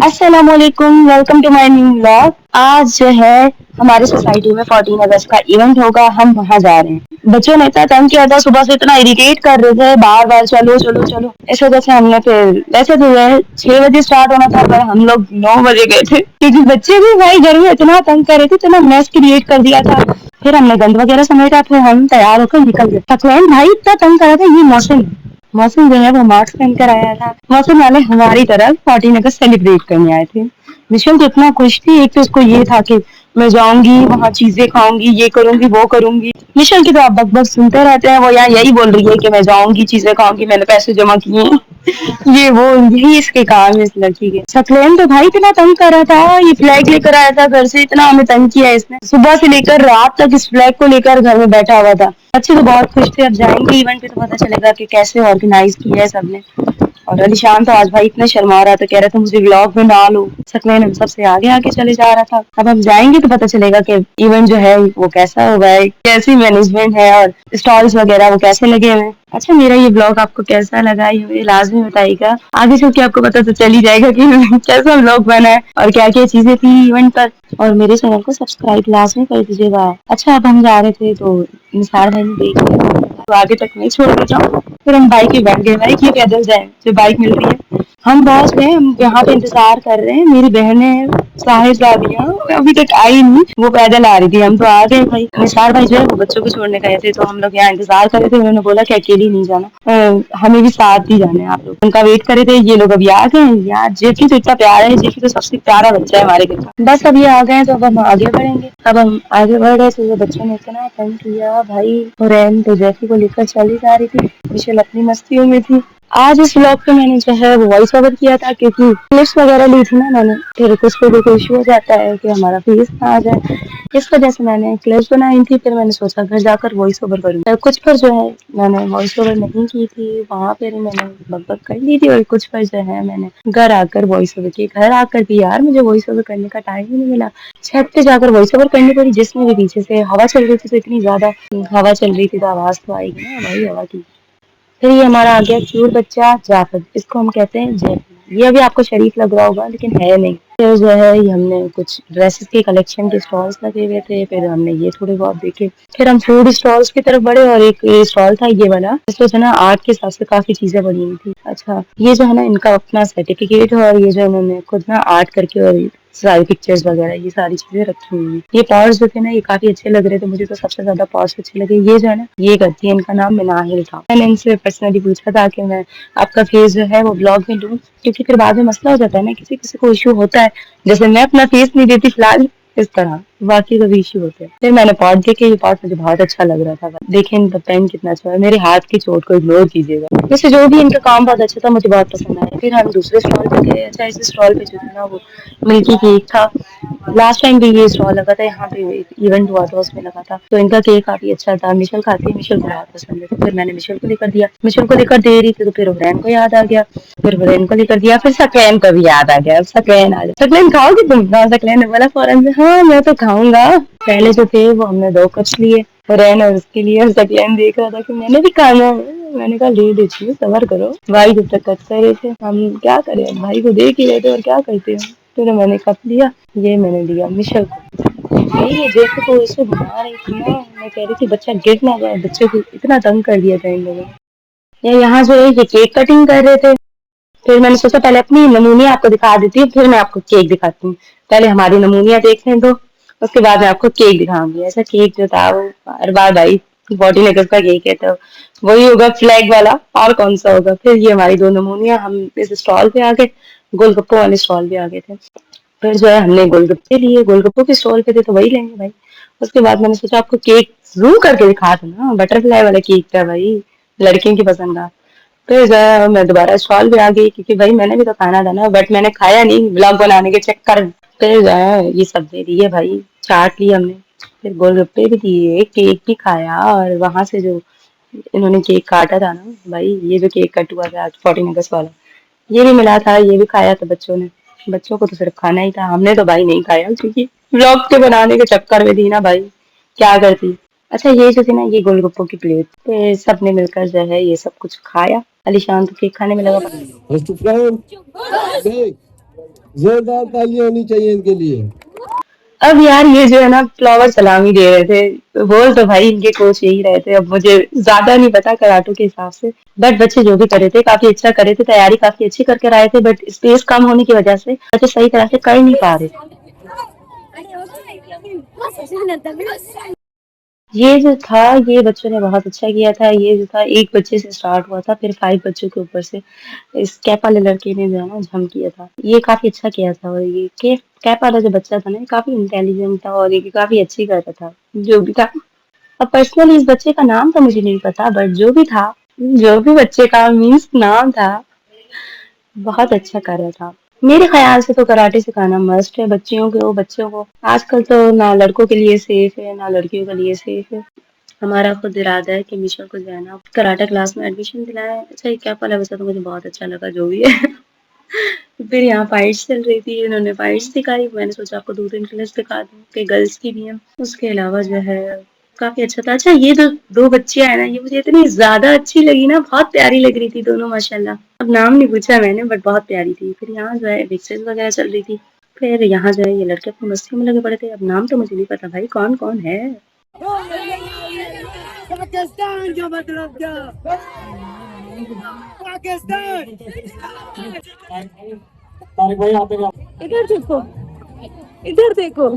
अस्सलामुअलैकुम, welcome to my new vlog. आज जो है हमारी सोसाइटी में 14 अगस्त का इवेंट होगा, हम वहाँ जा रहे हैं। बच्चों ने इतना तंग किया था, सुबह से इतना इरिटेट कर रहे थे, बार बार चलो चलो चलो। इस वजह से हमने फिर वैसे तो यह 6 बजे स्टार्ट होना था, पर हम लोग 9 बजे गए थे क्योंकि बच्चे भी भाई घर में इतना तंग कर रहे थे, इतना मैस क्रिएट कर दिया था। फिर हमने गंद वगैरह समेटा, फिर हम तैयार होकर निकल गए। थकलैन भाई इतना तंग कर रहा था। ये मौसम जो है वो मास्क पहन कर आया था। मौसम वाले हमारी तरफ 14 अगस्त सेलिब्रेट करने आए थे। निशल तो इतना खुश थी। एक तो उसको ये था कि मैं जाऊंगी वहाँ, चीजें खाऊंगी, ये करूंगी वो करूंगी। निशल की तो आप बक बक सुनते रहते हैं, वो यहाँ यही बोल रही है कि मैं जाऊंगी, चीजें खाऊंगी, मैंने पैसे जमा किए हैं। ये वो यही इसके काम है इस लड़की के। सकलेन तो भाई इतना तंग कर रहा था, ये फ्लैग लेकर आया था घर से, इतना हमें तंग किया इसने। सुबह से लेकर रात तक इस फ्लैग को लेकर घर में बैठा हुआ था। बच्चे तो बहुत खुश थे। अब जाएंगे इवेंट पे तो पता चलेगा कि कैसे ऑर्गेनाइज किया है सबने। और अलीशान तो आज भाई इतना शर्मा रहा था, कह रहा था मुझे व्लॉग में ना लो। सकलैन हम सबसे आगे आगे चले जा रहा था। अब हम जाएंगे तो पता चलेगा कि इवेंट जो है वो कैसा होगा है, कैसी मैनेजमेंट है और स्टॉल्स वगैरह वो कैसे लगे हुए हैं। अच्छा, मेरा ये ब्लॉग आपको कैसा लगा ये मुझे लाजमी बताइएगा। आगे चल के आपको पता तो चल ही जाएगा कि कैसा ब्लॉग बना है और क्या क्या चीजें थी इवेंट पर। और मेरे चैनल को सब्सक्राइब लाजमी कर दीजिएगा। अच्छा, अब हम जा रहे थे तो निसार भाई ने देख लिया तो आगे तक नहीं छोड़ के जाओ। फिर हम बाइक पे बैठ गए। बाइक ये पैदल जाए जो बाइक मिल रही है। हम पहुंच गए, हम यहाँ पे इंतजार कर रहे हैं। मेरी बहनें साहिबजादियाँ अभी तक आई नहीं, वो पैदल आ रही थी। हम तो आ गए भाई। निसार भाई जो है वो बच्चों को छोड़ने गए थे, तो हम लोग यहाँ इंतजार कर रहे थे। उन्होंने बोला कि अकेली नहीं जाना, हमें भी साथ ही जाना है आप लोग। उनका वेट कर रहे थे। ये लोग अभी आ गए। यार जेफी तो इतना प्यारा है, जेफी तो सबसे प्यारा बच्चा है हमारे घर का। बस अब ये आ गए तो अब हम आगे बढ़ेंगे। अब हम आगे बढ़ रहे थे तो बच्चों ने इतना तंग किया भाई। रैन तो जेफी को लेकर चली जा रही थी, मिशेल अपनी मस्तियों में थी। आज इस व्लॉग पे मैंने जो है वो वॉइस ओवर किया था क्योंकि क्लिप्स वगैरह ली थी ना मैंने। फिर कुछ पे भी कोई इशू हो जाता है कि हमारा फेस ना आ जाए, इस वजह से मैंने क्लिप्स बनाई थी। फिर मैंने सोचा घर जाकर वॉइस ओवर करूँ। कुछ पर जो है मैंने वॉइस ओवर नहीं की थी, वहां पर मैंने बकबक कर ली थी। और कुछ पर जो है मैंने घर आकर वॉइस ओवर की। घर आकर भी यार मुझे वॉइस ओवर करने का टाइम ही नहीं मिला। छत पे जाकर वॉइस ओवर करनी पड़ी, जिसमें भी पीछे से हवा चल रही थी। तो इतनी ज्यादा हवा चल रही थी तो आवाज तो आएगी ना भाई हवा की। फिर ये हमारा आ गया क्यूट बच्चा जाफर, इसको हम कहते हैं जैफी। ये अभी आपको शरीफ लग रहा होगा लेकिन है नहीं। फिर जो है ये हमने कुछ ड्रेसेस के कलेक्शन के स्टॉल्स लगे हुए थे, फिर हमने ये थोड़े बहुत देखे। फिर हम फूड स्टॉल्स की तरफ बढ़े और एक स्टॉल था ये वाला, जिसमें जो है ना आर्ट के हिसाब से काफी चीजें बनी हुई थी। अच्छा, ये जो है ना इनका अपना सर्टिफिकेट है और ये जो इन्होंने खुद ना आर्ट करके और सारी पिक्चर्स वगैरह ये सारी चीजें रखी हुई है। ये पॉट्स जो थे ना ये काफी अच्छे लग रहे थे मुझे, तो सबसे ज्यादा पॉट्स अच्छे लगे। ये जो है ना ये करती है, इनका नाम मिनाहिल था। मैंने इनसे पर्सनली पूछा था कि मैं आपका फेस जो है वो ब्लॉग में लूं, क्योंकि फिर बाद में मसला हो जाता है ना, किसी किसी को इशू होता है। जैसे मैं अपना फेस नहीं देती फिलहाल, इस तरह बाकी का भी इशू होते हैं। फिर मैंने पॉट देखे, ये पॉट मुझे बहुत अच्छा लग रहा था। देखें इनका पेन कितना अच्छा है। मेरे हाथ की चोट को इग्नोर कीजिएगा। वैसे जो भी इनका काम बहुत अच्छा था, मुझे बहुत पसंद आया। फिर हम दूसरे स्टॉल पे गए। अच्छा, इस स्टॉल पे जो था ना वो मिल्की केक था। लास्ट टाइम भी ये स्टॉल लगा था, यहाँ पे इवेंट हुआ था उसमें लगा था। तो इनका केक काफी अच्छा था। मिशेल खाती है, मिशेल को बहुत पसंद है। तो फिर मैंने मिशेल को लेकर दिया। मिशेल को लेकर दे रही थी तो फिर हुरैन को याद आ गया। फिर हुरैन को लेकर दिया। फिर सकलैन को भी याद आ गया। अब सकलैन आ जाए, सकलैन खाओगी तुम? हाँ, सकलैन ने बोला फौरन से, हाँ मैं तो खाऊंगा। पहले जो थे वो हमने 2 कप्स लिए, हुरैन और उसके लिए। और सकलैन देख रहा था कि मैंने भी खाना है। मैंने कहा ले देती हूँ, सबर करो। भाई जब तक कट कर रहे थे हम क्या करें, भाई को देख ही रहे थे और क्या करते हैं। फिर मैंने कप लिया, ये मैंने दिया मिशेल को। भाई ये जैसे को ऐसे घुमा रही थी ना, मैं कह रही थी बच्चा गिर ना जाए। बच्चे को इतना तंग कर दिया था इन लोगों ने। ये यहाँ जो है ये केक कटिंग कर रहे थे। फिर मैंने सोचा पहले अपनी नमूनिया आपको दिखा देती हूँ, फिर मैं आपको केक दिखाती हूँ। पहले हमारी नमूनिया देखने दो, उसके बाद मैं आपको केक दिखाऊंगी। ऐसा केक जो था वो हर बार भाई 14 अगस्त का केक है तो वही होगा फ्लैग वाला, और कौन सा होगा। फिर ये हमारी 2 नमूनिया, हम इस स्टॉल पे आ गए। गोलगप्पो वाले स्टॉल पे आ गए थे। फिर जो है हमने गोलगप्पे लिए, गोलगप्पो के स्टॉल पे थे तो वही लेंगे भाई। उसके बाद मैंने सोचा आपको केक जूम करके दिखा दूं ना, बटरफ्लाई वाला केक था भाई, लड़कियों की पसंद का। फिर जो है मैं दोबारा स्टॉल पे आ गई क्योंकि भाई मैंने भी तो खाना था ना, बट मैंने खाया नहीं ब्लॉग बनाने के चक्कर में। फिर जो है ये सब दे दिए भाई, चाट ली हमने, फिर गोलगप्पे भी दिए, केक भी खाया। और वहां से जो इन्होंने केक काटा था ना भाई, ये जो केक कट हुआ था 14 अगस्त वाला, ये भी मिला था, ये भी खाया था बच्चों ने। बच्चों को तो सिर्फ खाना ही था, हमने तो भाई नहीं खाया क्योंकि व्लॉग के बनाने के चक्कर में थी ना भाई, क्या करती। अच्छा, ये जो थी ना ये गोलगप्पों की प्लेट, फिर सबने मिलकर जो है ये सब कुछ खाया। अलीशान तो केक खाने में लगा। जोरदार ताली होनी चाहिए इनके लिए। अब यार ये जो है ना फ्लावर सलामी दे रहे थे, बोल तो भाई इनके कोच यही रहे थे। अब मुझे ज्यादा नहीं पता कराटो के हिसाब से, बट बच्चे जो भी करे थे काफी अच्छा करे थे, तैयारी काफी अच्छी करके आए थे, बट स्पेस कम होने की वजह से बच्चे सही तरह से कर नहीं पा रहे थे। ये जो था ये बच्चों ने बहुत अच्छा किया था। ये जो था एक बच्चे से स्टार्ट हुआ था, फिर 5 बच्चों के ऊपर से इस कैप वाले लड़के ने जो है ना जंप किया था। ये काफी अच्छा किया था, और ये कैप वाला जो बच्चा था ना ये काफी इंटेलिजेंट था, और ये काफी अच्छी कर रहा था जो भी था। अब पर्सनली इस बच्चे का नाम तो मुझे नहीं पता, बट जो भी था, जो भी बच्चे का मीन्स नाम था, बहुत अच्छा कर रहा था। मेरे ख्याल से तो कराटे सिखाना मस्ट है बच्चों को। आजकल तो ना लड़कों के लिए सेफ है ना लड़कियों के लिए सेफ है। हमारा खुद इरादा है कि मिशा को जो है ना कराटे क्लास में एडमिशन दिलाया है। अच्छा ये कैप वाला बच्चा तो मुझे बहुत अच्छा लगा जो भी है। फिर यहाँ फाइट्स चल रही थी, उन्होंने फाइट्स दिखाई, मैंने सोचा आपको 2-3 क्लिप्स दिखा दूँ कि गर्ल्स की भी है। उसके अलावा जो है काफी अच्छा था। अच्छा ये जो 2 बच्चियाँ हैं ना ये मुझे इतनी ज़्यादा अच्छी लगी ना, बहुत प्यारी लग रही थी दोनों माशाल्लाह। अब नाम नहीं पूछा मैंने बट बहुत प्यारी थी। फिर यहाँ जो है डिस्कस वगैरह चल रही थी। फिर यहाँ जो है ये लड़के अपनी मस्ती में लगे पड़े थे। अब नाम तो मुझे नहीं पता भाई कौन-कौन है। पाकिस्तान का मतलब क्या? पाकिस्तान। तारिक भाई आते हैं। इधर देखो, इधर देखो।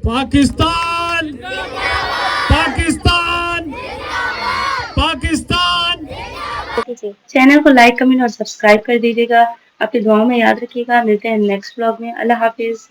पाकिस्तान, पाकिस्तान, पाकिस्तान। चैनल को लाइक कमेंट और सब्सक्राइब कर दीजिएगा। आपकी दुआओं में याद रखिएगा। मिलते हैं नेक्स्ट व्लॉग में। अल्लाह हाफिज।